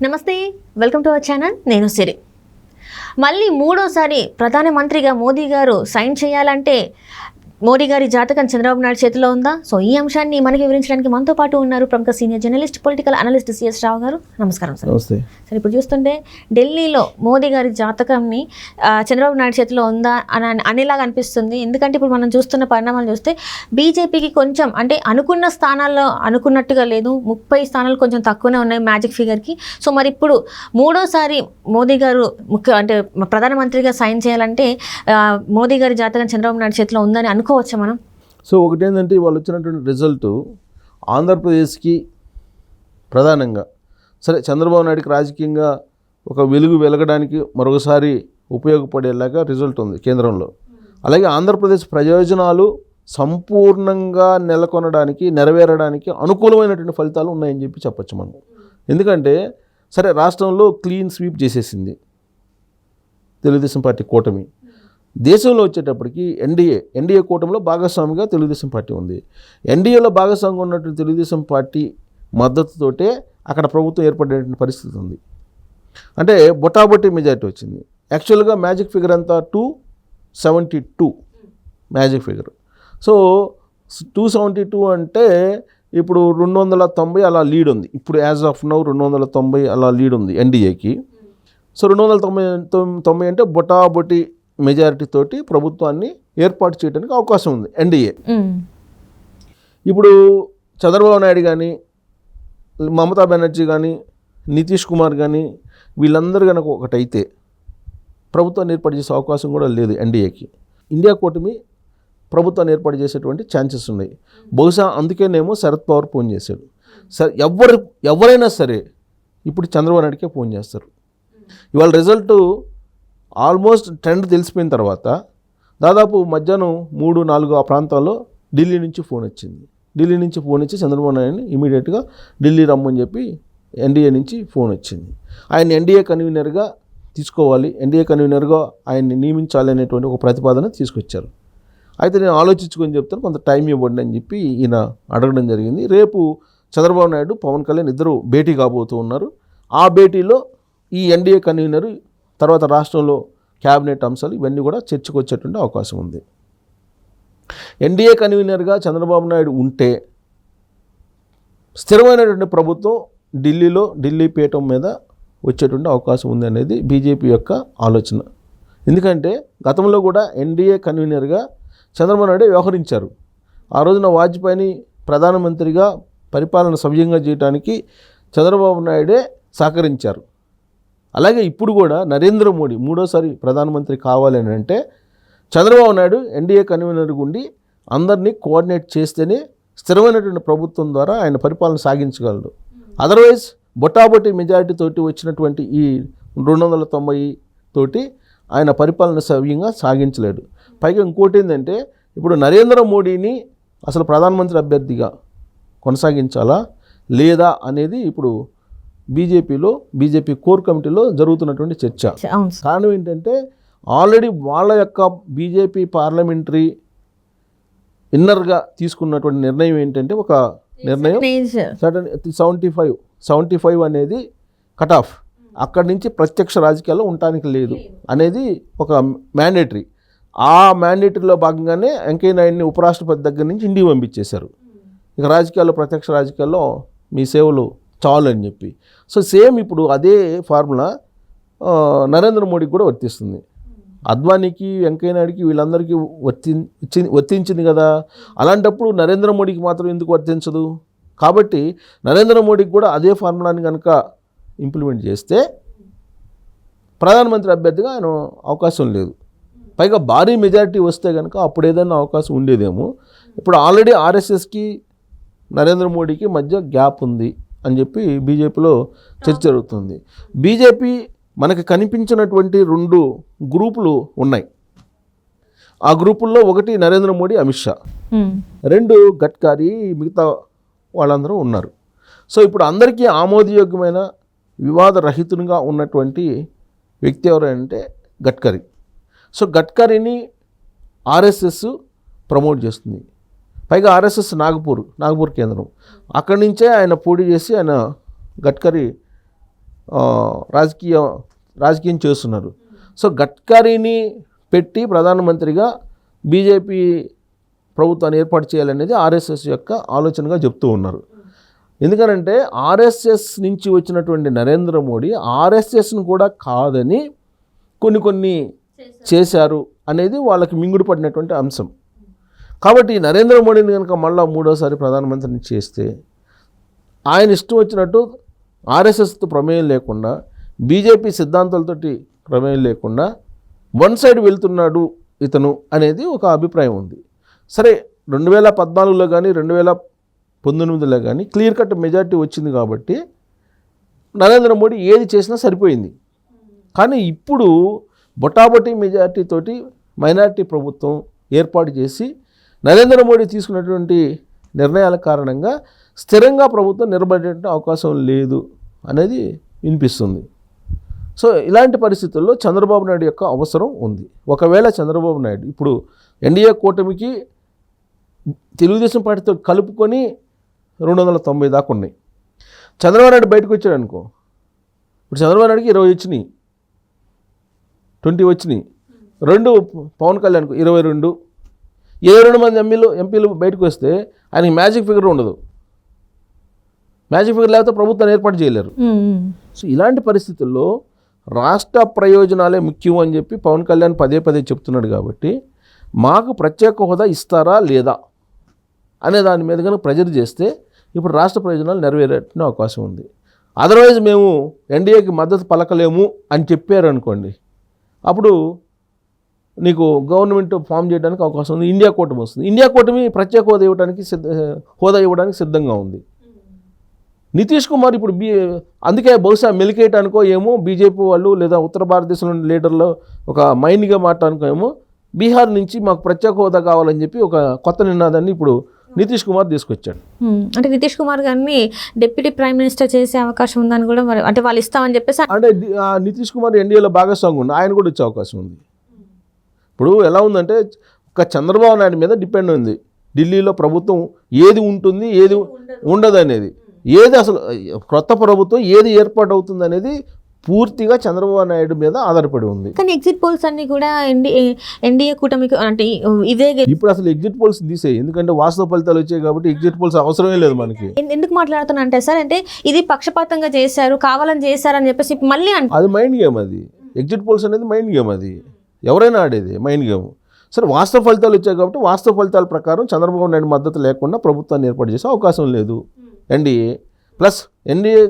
నమస్తే, welcome to our channel. నేను సిరి. మళ్ళీ మూడోసారి ప్రధానమంత్రిగా మోదీ గారు సైన్ చేయాలంటే మోడీ గారి జాతకం చంద్రబాబు నాయుడు చేతిలో ఉందా? సో ఈ అంశాన్ని మనకి వివరించడానికి మనతో పాటు ఉన్నారు ప్రముఖ senior journalist, political analyst C S Rao garu. నమస్కారం సార్. నమస్తే సార్, ఇప్పుడు చూస్తుంటే ఢిల్లీలో మోదీ గారి జాతకంని చంద్రబాబు నాయుడు చేతిలో ఉందా అనేలాగా అనిపిస్తుంది. ఎందుకంటే ఇప్పుడు మనం చూస్తున్న పరిణామాలు చూస్తే బీజేపీకి కొంచెం అంటే అనుకున్న స్థానాల్లో అనుకున్నట్టుగా లేదు, 30 స్థానాలు కొంచెం తక్కువనే ఉన్నాయి మ్యాజిక్ ఫిగర్కి. సో మరి ఇప్పుడు మూడోసారి మోదీ గారు అంటే ప్రధానమంత్రిగా సైన్ చేయాలంటే మోదీ గారి జాతకం చంద్రబాబు నాయుడు చేతిలో ఉందని అనుకోవచ్చా మనం? సో ఒకటేంటంటే వాళ్ళు వచ్చినటువంటి రిజల్ట్ ఆంధ్రప్రదేశ్కి ప్రధానంగా సరే చంద్రబాబు నాయుడుకి రాజకీయంగా ఒక వెలుగు వెలగడానికి మరొకసారి ఉపయోగపడేలాగా రిజల్ట్ ఉంది కేంద్రంలో. అలాగే ఆంధ్రప్రదేశ్ ప్రయోజనాలు సంపూర్ణంగా నెరవేరడానికి అనుకూలమైనటువంటి ఫలితాలు ఉన్నాయని చెప్పచ్చు మనం. ఎందుకంటే సరే రాష్ట్రంలో క్లీన్ స్వీప్ చేసేసింది తెలుగుదేశం పార్టీ కూటమి. దేశంలో వచ్చేటప్పటికి ఎన్డీఏ కూటమిలో భాగస్వామిగా తెలుగుదేశం పార్టీ ఉంది. ఎన్డీఏలో భాగస్వామిగా ఉన్నటువంటి తెలుగుదేశం పార్టీ మద్దతుతోటే అక్కడ ప్రభుత్వం ఏర్పడేటువంటి పరిస్థితి ఉంది. అంటే బొటాబొట్టి మెజారిటీ వచ్చింది. యాక్చువల్గా మ్యాజిక్ ఫిగర్ అంతా 272 మ్యాజిక్ ఫిగర్. సో 272 అంటే ఇప్పుడు 290 అలా లీడ్ ఉంది. ఇప్పుడు యాజ్ ఆఫ్ నౌ 290 అలా లీడ్ ఉంది ఎన్డీఏకి. సో 290 అంటే బొటాబొటి మెజారిటీ తోటి ప్రభుత్వాన్ని ఏర్పాటు చేయడానికి అవకాశం ఉంది ఎన్డీఏ. ఇప్పుడు చంద్రబాబు నాయుడు కానీ, మమతా బెనర్జీ కానీ, నితీష్ కుమార్ కానీ వీళ్ళందరూ కనుక ఒకటైతే ప్రభుత్వాన్ని ఏర్పాటు చేసే అవకాశం కూడా లేదు ఎన్డీఏకి. ఇండియా కూటమి ప్రభుత్వాన్ని ఏర్పాటు చేసేటువంటి ఛాన్సెస్ ఉన్నాయి. బహుశా అందుకేనేమో శరద్ పవార్ ఫోన్ చేశాడు. ఎవరైనా సరే ఇప్పుడు చంద్రబాబు నాయుడికే ఫోన్ చేస్తారు. ఇవాళ రిజల్ట్ ఆల్మోస్ట్ ట్రెండ్ తెలిసిపోయిన తర్వాత దాదాపు మధ్యాహ్నం 3-4 ఆ ప్రాంతాల్లో ఢిల్లీ నుంచి ఫోన్ వచ్చింది. ఢిల్లీ నుంచి ఫోన్ వచ్చి చంద్రబాబు నాయుడిని ఇమీడియట్గా ఢిల్లీ రమ్మని చెప్పి ఎన్డీఏ నుంచి ఫోన్ వచ్చింది. ఆయన ఎన్డీఏ కన్వీనర్గా తీసుకోవాలి, ఎన్డీఏ కన్వీనర్గా ఆయన్ని నియమించాలి అనేటువంటి ఒక ప్రతిపాదన తీసుకొచ్చారు. అయితే నేను ఆలోచించుకొని చెప్తాను, కొంత టైం ఇవ్వండి అని చెప్పి ఈయన అడగడం జరిగింది. రేపు చంద్రబాబు నాయుడు, పవన్ కళ్యాణ్ ఇద్దరు భేటీ కాబోతూ ఉన్నారు. ఆ భేటీలో ఈ ఎన్డీఏ కన్వీనరు తర్వాత రాష్ట్రంలో క్యాబినెట్ అంశాలు ఇవన్నీ కూడా చర్చకు వచ్చేటువంటి అవకాశం ఉంది. ఎన్డీఏ కన్వీనర్గా చంద్రబాబు నాయుడు ఉంటే స్థిరమైనటువంటి ప్రభుత్వం ఢిల్లీ పీఠం మీద వచ్చేటువంటి అవకాశం ఉంది అనేది బీజేపీ యొక్క ఆలోచన. ఎందుకంటే గతంలో కూడా ఎన్డీఏ కన్వీనర్గా చంద్రబాబు నాయుడు వ్యవహరించారు. ఆ రోజున వాజ్పేయిని ప్రధానమంత్రిగా పరిపాలన సవ్యంగా చేయడానికి చంద్రబాబు నాయుడే సహకరించారు. అలాగే ఇప్పుడు కూడా నరేంద్ర మోడీ మూడోసారి ప్రధానమంత్రి కావాలి అని అంటే చంద్రబాబు నాయుడు ఎన్డీఏ కన్వీనర్ ఉండి అందరినీ కోఆర్డినేట్ చేస్తేనే స్థిరమైనటువంటి ప్రభుత్వం ద్వారా ఆయన పరిపాలన సాగించగలడు. అదర్వైజ్ బొటాబొటి మెజారిటీ తోటి వచ్చినటువంటి ఈ 290 తోటి ఆయన పరిపాలన సవ్యంగా సాగించలేడు. పైగా ఇంకోటి ఏంటంటే ఇప్పుడు నరేంద్ర మోడీని అసలు ప్రధానమంత్రి అభ్యర్థిగా కొనసాగించాలా లేదా అనేది ఇప్పుడు బీజేపీ కోర్ కమిటీలో జరుగుతున్నటువంటి చర్చ. కారణం ఏంటంటే ఆల్రెడీ వాళ్ళ యొక్క బీజేపీ పార్లమెంటరీ ఇన్నర్గా తీసుకున్నటువంటి నిర్ణయం ఏంటంటే ఒక నిర్ణయం 75 అనేది కట్ ఆఫ్, అక్కడి నుంచి ప్రత్యక్ష రాజకీయాల్లో ఉండటానికి లేదు అనేది ఒక మ్యాండేటరీ. ఆ మ్యాండేటరీలో భాగంగానే వెంకయ్య నాయుడిని ఉపరాష్ట్రపతి దగ్గర నుంచి ఇండికి పంపించేశారు. ఇక ప్రత్యక్ష రాజకీయాల్లో మీ సేవలు చాలు అని చెప్పి. సో సేమ్ ఇప్పుడు అదే ఫార్ములా నరేంద్ర మోడీకి కూడా వర్తిస్తుంది. అద్వానీకి, వెంకయ్య నాయుడికి వీళ్ళందరికీ వర్తించింది కదా. అలాంటప్పుడు నరేంద్ర మోడీకి మాత్రం ఎందుకు వర్తించదు? కాబట్టి నరేంద్ర మోడీకి కూడా అదే ఫార్ములాని కనుక ఇంప్లిమెంట్ చేస్తే ప్రధానమంత్రి అభ్యర్థిగా ఆయన అవకాశం లేదు. పైగా భారీ మెజారిటీ వస్తే కనుక అప్పుడు ఏదైనా అవకాశం ఉండేదేమో. ఇప్పుడు ఆల్రెడీ ఆర్ఎస్ఎస్కి నరేంద్ర మోడీకి మధ్య గ్యాప్ ఉంది అని చెప్పి బీజేపీలో చర్చ జరుగుతుంది. బీజేపీ మనకి కనిపించినటువంటి 2 గ్రూపులు ఉన్నాయి. ఆ గ్రూపుల్లో ఒకటి నరేంద్ర మోడీ, అమిత్ షా, 2 గడ్కరీ, మిగతా వాళ్ళందరూ ఉన్నారు. సో ఇప్పుడు అందరికీ ఆమోదయోగ్యమైన వివాదరహితంగా ఉన్నటువంటి వ్యక్తి ఎవరంటే గడ్కరీ. సో గడ్కరీని ఆర్ఎస్ఎస్ ప్రమోట్ చేస్తుంది. పైగా ఆర్ఎస్ఎస్ నాగపూర్ కేంద్రం, అక్కడి నుంచే ఆయన పోటీ చేసి ఆయన గడ్కరీ రాజకీయం చేస్తున్నారు. సో గడ్కరీని పెట్టి ప్రధానమంత్రిగా బీజేపీ ప్రభుత్వాన్ని ఏర్పాటు చేయాలనేది ఆర్ఎస్ఎస్ యొక్క ఆలోచనగా చెప్తూ ఉన్నారు. ఎందుకనంటే ఆర్ఎస్ఎస్ నుంచి వచ్చినటువంటి నరేంద్ర మోడీ ఆర్ఎస్ఎస్ను కూడా కాదని కొన్ని చేశారు అనేది వాళ్ళకి మింగుడు పడినటువంటి అంశం. కాబట్టి నరేంద్ర మోడీని కనుక మళ్ళీ మూడోసారి ప్రధానమంత్రిని చేస్తే ఆయన ఇష్టం వచ్చినట్టు ఆర్ఎస్ఎస్తో ప్రమేయం లేకుండా బీజేపీ సిద్ధాంతాలతోటి ప్రమేయం లేకుండా వన్ సైడ్ వెళ్తున్నాడు ఇతను అనేది ఒక అభిప్రాయం ఉంది. సరే 2014లో కానీ 2019లో కానీ క్లియర్ కట్ మెజారిటీ వచ్చింది కాబట్టి నరేంద్ర మోడీ ఏది చేసినా సరిపోయింది. కానీ ఇప్పుడు బొటాబొటీ మెజారిటీ తోటి మైనారిటీ ప్రభుత్వం ఏర్పాటు చేసి నరేంద్ర మోడీ తీసుకున్నటువంటి నిర్ణయాల కారణంగా స్థిరంగా ప్రభుత్వం నిలబడే అవకాశం లేదు అనేది వినిపిస్తుంది. సో ఇలాంటి పరిస్థితుల్లో చంద్రబాబు నాయుడు యొక్క అవసరం ఉంది. ఒకవేళ చంద్రబాబు నాయుడు ఇప్పుడు ఎన్డీఏ కూటమికి తెలుగుదేశం పార్టీతో కలుపుకొని 290 దాకా ఉన్నాయి. చంద్రబాబు నాయుడు బయటకు వచ్చాడు అనుకో, ఇప్పుడు చంద్రబాబు నాయుడుకి 20 వచ్చినాయి, 20 వచ్చినాయి. 2 పవన్ కళ్యాణ్కు 22 మంది ఎంపీలు బయటకు వస్తే ఆయనకి మ్యాజిక్ ఫిగర్ ఉండదు. మ్యాజిక్ ఫిగర్ లేకపోతే ప్రభుత్వాన్ని ఏర్పాటు చేయలేరు. సో ఇలాంటి పరిస్థితుల్లో రాష్ట్ర ప్రయోజనాలే ముఖ్యం అని చెప్పి పవన్ కళ్యాణ్ పదే చెప్తున్నాడు. కాబట్టి మాకు ప్రత్యేక హోదా ఇస్తారా లేదా అనే దాని మీద కనుక ప్రెజర్ చేస్తే ఇప్పుడు రాష్ట్ర ప్రయోజనాలు నెరవేరే అవకాశం ఉంది. అదర్వైజ్ మేము ఎన్డీఏకి మద్దతు పలకలేము అని చెప్పారు అనుకోండి, అప్పుడు నీకు గవర్నమెంట్ ఫామ్ చేయడానికి అవకాశం ఉంది. ఇండియా కూటమి వస్తుంది. ఇండియా కూటమి ప్రత్యేక హోదా ఇవ్వడానికి సిద్ధంగా ఉంది. నితీష్ కుమార్ ఇప్పుడు అందుకే బహుశా మెలికేయటానికో ఏమో బీజేపీ వాళ్ళు లేదా ఉత్తర భారతదేశంలోని లీడర్లు ఒక మైండ్గా మాట్లాడానికో ఏమో బీహార్ నుంచి మాకు ప్రత్యేక హోదా కావాలని చెప్పి ఒక కొత్త నినాదాన్ని ఇప్పుడు నితీష్ కుమార్ తీసుకొచ్చాడు. అంటే నితీష్ కుమార్ గారిని డిప్యూటీ ప్రైమ్ మినిస్టర్ చేసే అవకాశం ఉందని కూడా మరి అంటే వాళ్ళు ఇస్తామని చెప్పేసి అంటే నితీష్ కుమార్ ఎన్డీఏలో భాగస్వామి ఉంది, ఆయన కూడా వచ్చే అవకాశం ఉంది. ఇప్పుడు ఎలా ఉందంటే ఒక చంద్రబాబు నాయుడు మీద డిపెండ్ ఉంది ఢిల్లీలో ప్రభుత్వం ఏది ఉంటుంది ఏది ఉండదు అనేది, ఏది అసలు కొత్త ప్రభుత్వం ఏది ఏర్పాటు అవుతుంది అనేది పూర్తిగా చంద్రబాబు నాయుడు మీద ఆధారపడి ఉంది. కానీ ఎగ్జిట్ పోల్స్ అన్ని కూడా ఎన్డీఏ కూటమికి అంటే ఇదే ఇప్పుడు అసలు ఎగ్జిట్ పోల్స్ తీసేయి, ఎందుకంటే వాస్తవ ఫలితాలు వచ్చాయి కాబట్టి ఎగ్జిట్ పోల్స్ అవసరమే లేదు మనకి. ఎందుకు మాట్లాడుతున్నా అంటే సార్ అంటే ఇది పక్షపాతంగా చేశారు, కావాలని చేశారని చెప్పేసి మళ్ళీ అది మైండ్ గేమ్. అది ఎగ్జిట్ పోల్స్ అనేది మైండ్ గేమ్, అది ఎవరైనా ఆడేది మైండ్ గేమ్. సరే వాస్తవ ఫలితాలు వచ్చాయి కాబట్టి వాస్తవ ఫలితాల ప్రకారం చంద్రబాబు నాయుడు మద్దతు లేకుండా ప్రభుత్వాన్ని ఏర్పాటు చేసే అవకాశం లేదు NDA. Plus NDA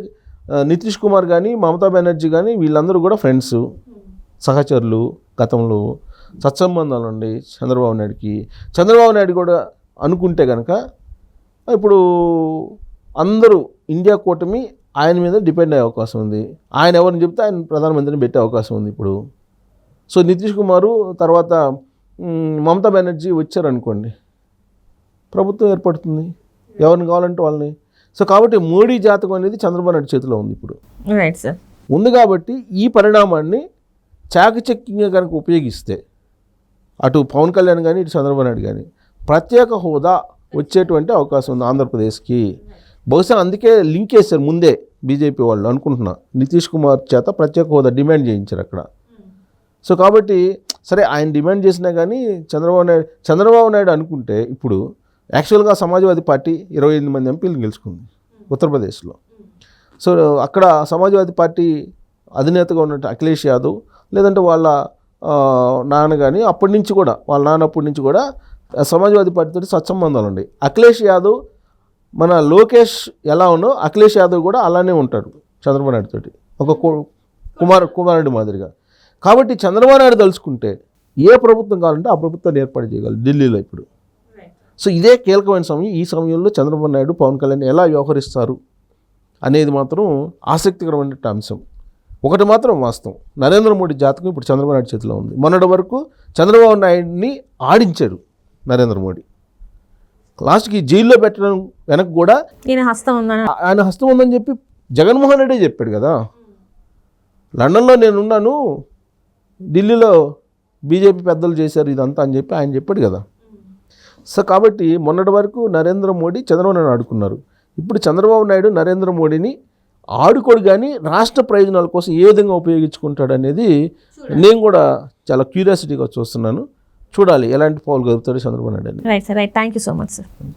Nitish Kumar కానీ మమతా బెనర్జీ కానీ వీళ్ళందరూ కూడా ఫ్రెండ్స్, సహచరులు, గతంలో సత్సంబంధాలు ఉండి చంద్రబాబు నాయుడు కూడా అనుకుంటే కనుక ఇప్పుడు అందరూ ఇండియా కూటమి ఆయన మీద డిపెండ్ అయ్యే అవకాశం ఉంది. ఆయన ఎవరిని చెప్తే ఆయన ప్రధానమంత్రిని పెట్టే అవకాశం ఉంది ఇప్పుడు. సో నితీష్ కుమారు తర్వాత మమతా బెనర్జీ వచ్చారనుకోండి, ప్రభుత్వం ఏర్పడుతుంది, ఎవరిని కావాలంటే వాళ్ళని. సో కాబట్టి మోడీ జాతకం అనేది చంద్రబాబు నాయుడు చేతిలో ఉంది ఇప్పుడు. Right sir. ఉంది కాబట్టి ఈ పరిణామాన్ని చాకచక్యంగా కనుక ఉపయోగిస్తే అటు పవన్ కళ్యాణ్ కానీ ఇటు చంద్రబాబు నాయుడు కానీ ప్రత్యేక హోదా వచ్చేటువంటి అవకాశం ఉంది ఆంధ్రప్రదేశ్కి. బహుశా అందుకే లింక్ చేశారు ముందే బీజేపీ వాళ్ళు అనుకుంటున్నా, నితీష్ కుమార్ చేత ప్రత్యేక హోదా డిమాండ్ చేయించారు అక్కడ. సో కాబట్టి సరే ఆయన డిమాండ్ చేసినా కానీ చంద్రబాబు నాయుడు అనుకుంటే ఇప్పుడు యాక్చువల్గా సమాజ్వాదీ పార్టీ 28 మంది ఎంపీలు గెలుచుకుంది ఉత్తరప్రదేశ్లో. సో అక్కడ సమాజ్వాదీ పార్టీ అధినేతగా ఉన్నట్టు అఖిలేష్ యాదవ్ లేదంటే వాళ్ళ నాన్న కానీ అప్పటి నుంచి కూడా వాళ్ళ నాన్న అప్పటి నుంచి కూడా సమాజ్వాదీ పార్టీతో సత్సంబంధాలు ఉన్నాయి. అఖిలేష్ యాదవ్ మన లోకేష్ ఎలా ఉన్నో అఖిలేష్ యాదవ్ కూడా అలానే ఉంటాడు చంద్రబాబు నాయుడు తోటి, ఒక కుమారుడి మాదిరిగా. కాబట్టి చంద్రబాబు నాయుడు తలుచుకుంటే ఏ ప్రభుత్వం కావాలంటే ఆ ప్రభుత్వాన్ని ఏర్పాటు చేయగలరు ఢిల్లీలో ఇప్పుడు. సో ఇదే కీలకమైన సమయం. ఈ సమయంలో చంద్రబాబు నాయుడు పవన్ కళ్యాణ్ ఎలా వ్యవహరిస్తారు అనేది మాత్రం ఆసక్తికరమైన అంశం. ఒకటి మాత్రం వాస్తవం, నరేంద్ర మోడీ జాతకం ఇప్పుడు చంద్రబాబు నాయుడు చేతిలో ఉంది. మొన్నటి వరకు చంద్రబాబు నాయుడిని ఆడించాడు నరేంద్ర మోడీ, లాస్ట్కి జైల్లో పెట్టడం వెనక కూడా ఆయన హస్తం ఉందని చెప్పి జగన్మోహన్ రెడ్డి చెప్పాడు కదా. లండన్లో నేనున్నాను, ఢిల్లీలో బీజేపీ పెద్దలు చేశారు ఇదంతా అని చెప్పి ఆయన చెప్పాడు కదా. సో కాబట్టి మొన్నటి వరకు నరేంద్ర మోడీ చంద్రబాబు నాయుడు ఆడుకున్నారు. ఇప్పుడు చంద్రబాబు నాయుడు నరేంద్ర మోడీని ఆడుకోడు కానీ రాష్ట్ర ప్రయోజనాల కోసం ఏ విధంగా ఉపయోగించుకుంటాడు అనేది నేను కూడా చాలా క్యూరియాసిటీగా చూస్తున్నాను. చూడాలి ఎలాంటి పావులు కలుపుతాడు చంద్రబాబు నాయుడు అని. Right sir, right, thank you so much sir.